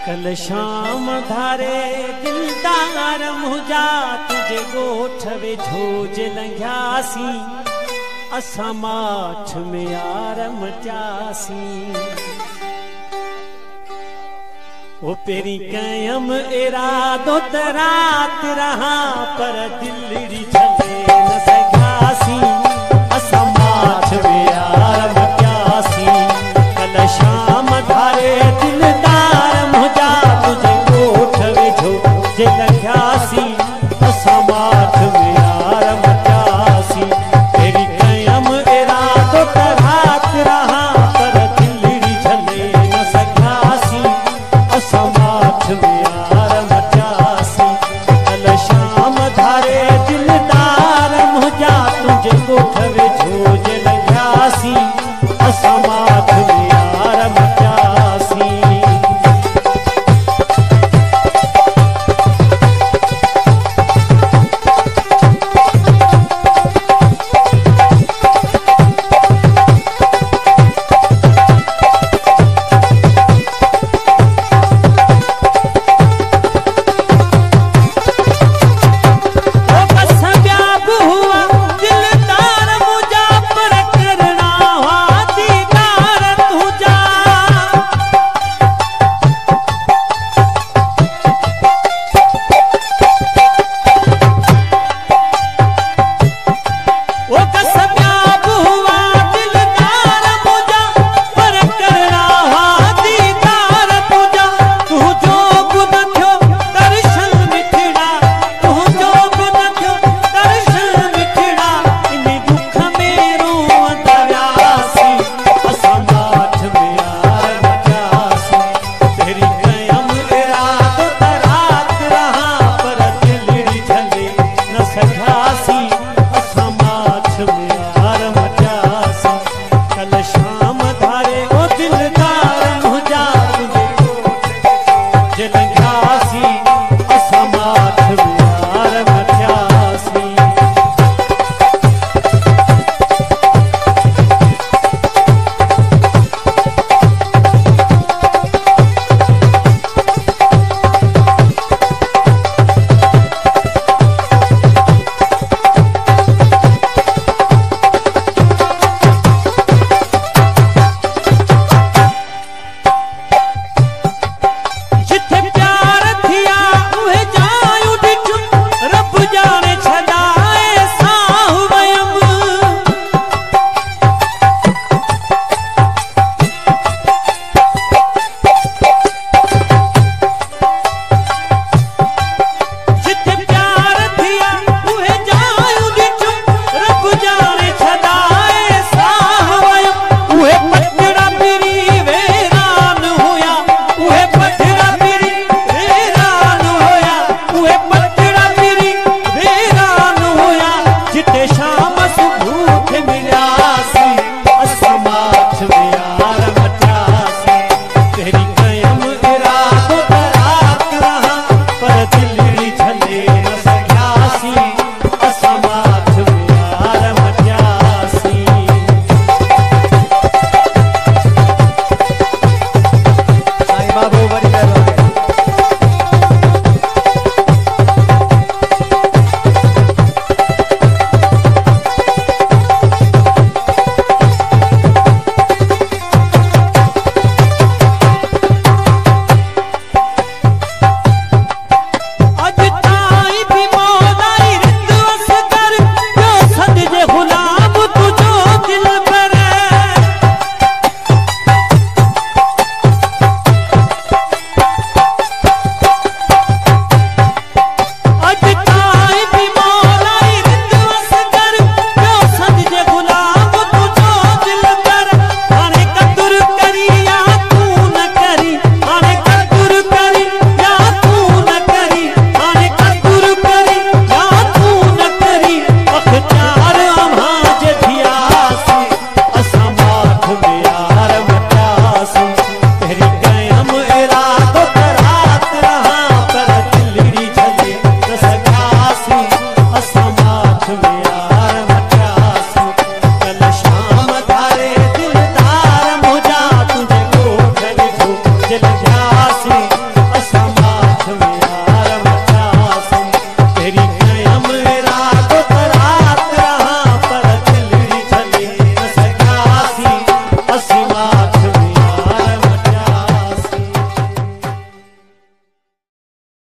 कल शाम धारे दिलदार मुझा तुझे गोठ वे झोज लंघ्यासी असां माठ में यार मचासी वो पेरी कयम इरादो त रात रहा पर दिलड़ी झले न सघासी असां माठ में यार मचासी कल शाम धारे दिलदार मुझा तुझे गोठ वे झोज लंघ्यासी असां माठ में यार मचासी पेरी कयम इरादो त रात रहा पर दिलड़ी झले न सघासी असां माठ में